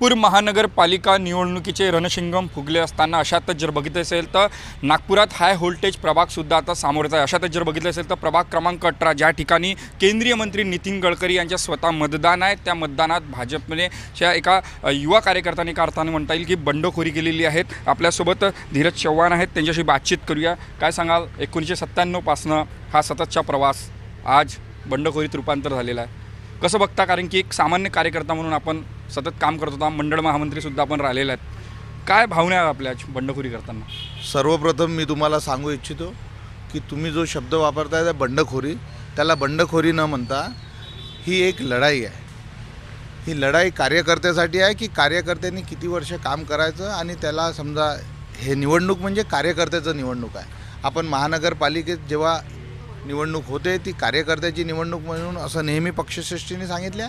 नागपूर महानगरपालिका निवडणुकीचे रणशिंगम फुगले असताना अशातच जर बघितलं असेल तर नागपुरात हाय व्होल्टेज प्रभागसुद्धा आता सामोरचा आहे। अशातच जर बघितलं असेल तर प्रभाग क्रमांक 18 ज्या ठिकाणी केंद्रीय मंत्री नितीन गडकरी यांच्या स्वतः मतदान आहे, त्या मतदानात भाजपने एका युवा कार्यकर्त्यांनी एका अर्थाने म्हणता येईल की बंडखोरी केलेली आहे। आपल्यासोबत धीरज चव्हाण आहेत, त्यांच्याशी बातचीत करूया। काय सांगाल, 1997 पासनं हा सततचा प्रवास आज बंडखोरीत रूपांतर झालेला आहे, कसं बघता? कारण की एक सामान्य कार्यकर्ता म्हणून आपण सतत काम करत होता, मंडळ महामंत्रीसुद्धा आपण राहिलेले आहेत। काय भावना आहे आपल्या बंडखोरी करताना? सर्वप्रथम मी तुम्हाला सांगू इच्छितो की तुम्ही जो शब्द वापरताय त्या बंडखोरी, त्याला बंडखोरी न म्हणता ही एक लढाई आहे। ही लढाई कार्यकर्त्यासाठी आहे की कार्यकर्त्यांनी किती वर्ष काम करायचं, आणि त्याला समजा हे निवडणूक म्हणजे कार्यकर्त्याचं निवडणूक आहे। आपण महानगरपालिकेत जेव्हा निवडणूक होते ती कार्यकर्त्याची निवडणूक म्हणून असं नेहमी पक्षश्रेष्ठीने सांगितलं,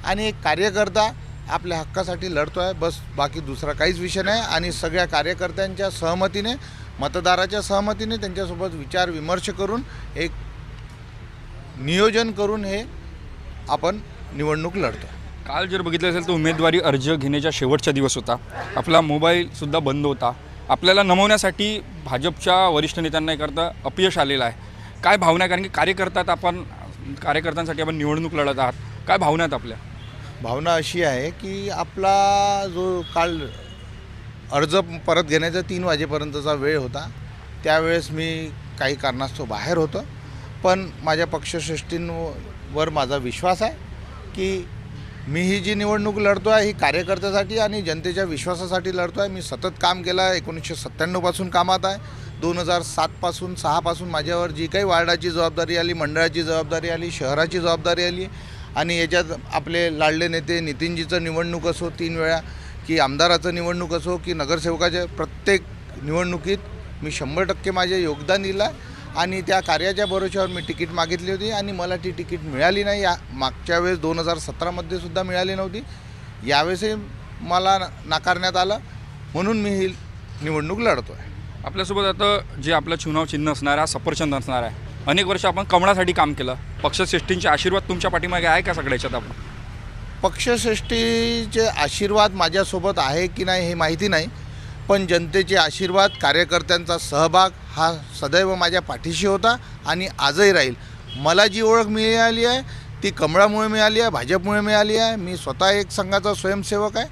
आणि एक कार्यकर्ता आपल्या हक्कासाठी लढतो आहे, बस बाकी दुसरा काहीच विषय नाही। आणि सगळ्या कार्यकर्त्यांच्या सहमतीने, मतदाराच्या सहमतीने, त्यांच्यासोबत विचार विमर्श करून एक नियोजन करून हे आपण निवडणूक लढतो। काल जर बघितलं असेल तर उमेदवारी अर्ज घेण्याचा शेवटचा दिवस होता, आपला मोबाईलसुद्धा बंद होता। आपल्याला नमवण्यासाठी भाजपच्या वरिष्ठ नेत्यांना करता अपयश आलेलं आहे। काय भावना आहे? कारण की कार्यकर्त्यांसाठी आपण निवडणूक लढत आहात, काय भावना आहेत आपल्या? भावना अशी आहे की आपला जो काल अर्ज परत घेण्याचा 3 वाजेपर्यंतचा वेळ होता, त्यावेळेस मी काही कारणास्तव बाहेर होतो, पण माझ्या पक्षश्रेष्ठींवर माझा विश्वास आहे की मी ही जी निवडणूक लढतो आहे ही कार्यकर्त्यासाठी आणि जनतेच्या विश्वासासाठी लढतो आहे। मी सतत काम केलं आहे, 1997 पासून कामात आहे। 2007 6 पासून माझ्यावर जी काही वार्डाची जबाबदारी आली, मंडळाची जबाबदारी आली, शहराची जबाबदारी आली, आणि याच्यात आपले लाडले नेते नितीनजीचं निवडणूक असो 3 वेळा, की आमदाराचं निवडणूक असो की नगरसेवकाच्या, प्रत्येक निवडणुकीत मी 100% माझे योगदान दिलं आहे। आणि त्या कार्याच्या भरोश्यावर मी तिकीट मागितली होती आणि मला ती तिकीट मिळाली नाही। या मागच्या वेळेस 2017 सुद्धा मिळाली नव्हती, यावेळेसही मला नाकारण्यात आलं, म्हणून मी ही निवडणूक लढतो आहे। आपल्यासोबत आता जे आपलं चुनाव चिन्ह असणार आहे, सफरचंद असणार आहे। अनेक वर्ष आपण कमळासाठी काम केलं, पक्षश्रेष्ठींचे आशीर्वाद तुमच्या पाठीमागे आहे का सगळ्याच्यात? आपण पक्षश्रेष्ठीचे आशीर्वाद माझ्यासोबत आहे की नाही हे माहिती नाही, पण जनतेचे आशीर्वाद, कार्यकर्त्यांचा सहभाग हा सदैव माझ्या पाठीशी होता आणि आजही राहील। मला जी ओळख मिळाली आहे ती कमळामुळे मिळाली आहे, भाजपमुळे मिळाली आहे। मी स्वतः एक संघाचा स्वयंसेवक आहे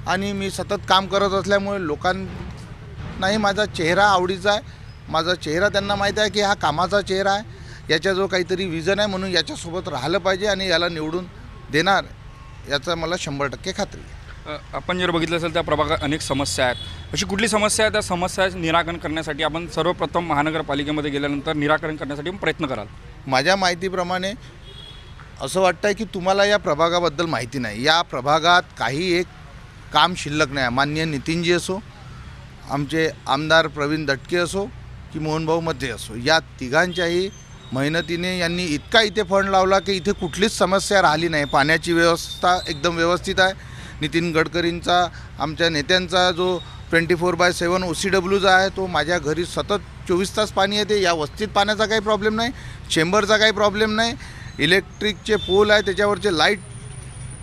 आणि मी सतत काम करत असल्यामुळे लोकांनाही माझा चेहरा आवडीचा आहे। माझा चेहरा त्यांना माहीत आहे की हा कामाचा चेहरा आहे, याचा जो काहीतरी विजन आहे, म्हणून याच्यासोबत राहिलं पाहिजे आणि याला निवडून देणार याचा मला 100% खात्री आहे। आपण जर बघितलं असेल त्या प्रभागात अनेक समस्या आहेत, अशी कुठली समस्या आहे? त्या समस्या निराकरण करण्यासाठी आपण सर्वप्रथम महानगरपालिकेमध्ये गेल्यानंतर निराकरण करण्यासाठी प्रयत्न कराल? माझ्या माहितीप्रमाणे असं वाटतं आहे की तुम्हाला या प्रभागाबद्दल माहिती नाही। या प्रभागात काही एक काम शिल्लक नाही। माननीय नितीनजी असो, आमचे आमदार प्रवीण दटके असो की मोहनभाऊ मध्ये असो, या तिघांच्याही मेहनतीने यांनी इतका इथे फंड लावला की इथे कुठलीच समस्या राहिली नाही। पाण्याची व्यवस्था एकदम व्यवस्थित आहे। नितीन गडकरींचा, आमच्या नेत्यांचा जो 24/7 OCWचा आहे, तो माझ्या घरी सतत 24 तास पाणी येते। या वस्तीत पाण्याचा काही प्रॉब्लेम नाही, चेंबरचा काही प्रॉब्लेम नाही। इलेक्ट्रिकचे पोल आहे, त्याच्यावरचे लाईट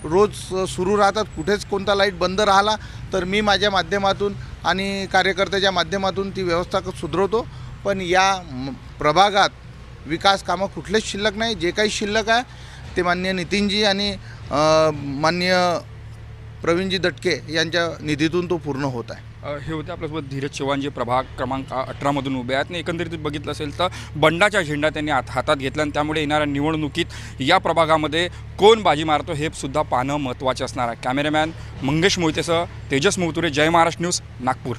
रोज सुरू राहतात, कुठेच कोणता लाईट बंद राहिला तर मी माझ्या माध्यमातून आणि कार्यकर्त्याच्या माध्यमातून ती व्यवस्था सुधरवतो। पण या प्रभागात विकास कामं कुठलेच शिल्लक नाही। जे काही शिल्लक आहे ते माननीय नितीनजी आणि माननीय प्रवीणजी दटके यांच्या निधीतून तो पूर्ण होत आहे। हे होते आपल्यासोबत धीरज चव्हाण, जे प्रभाग क्रमांक 18 उभे आहेत। आणि एकंदरीत बघितलं असेल तर बंडाचा झेंडा त्यांनी हातात घेतला, आणि त्यामुळे येणाऱ्या निवडणुकीत या प्रभागामध्ये कोण बाजी मारतो हे सुद्धा पाहणं महत्त्वाचे असणार आहे। कॅमेरामॅन मंगेश मोहितेसह तेजस मोहतुरे, जय महाराष्ट्र न्यूज, नागपूर।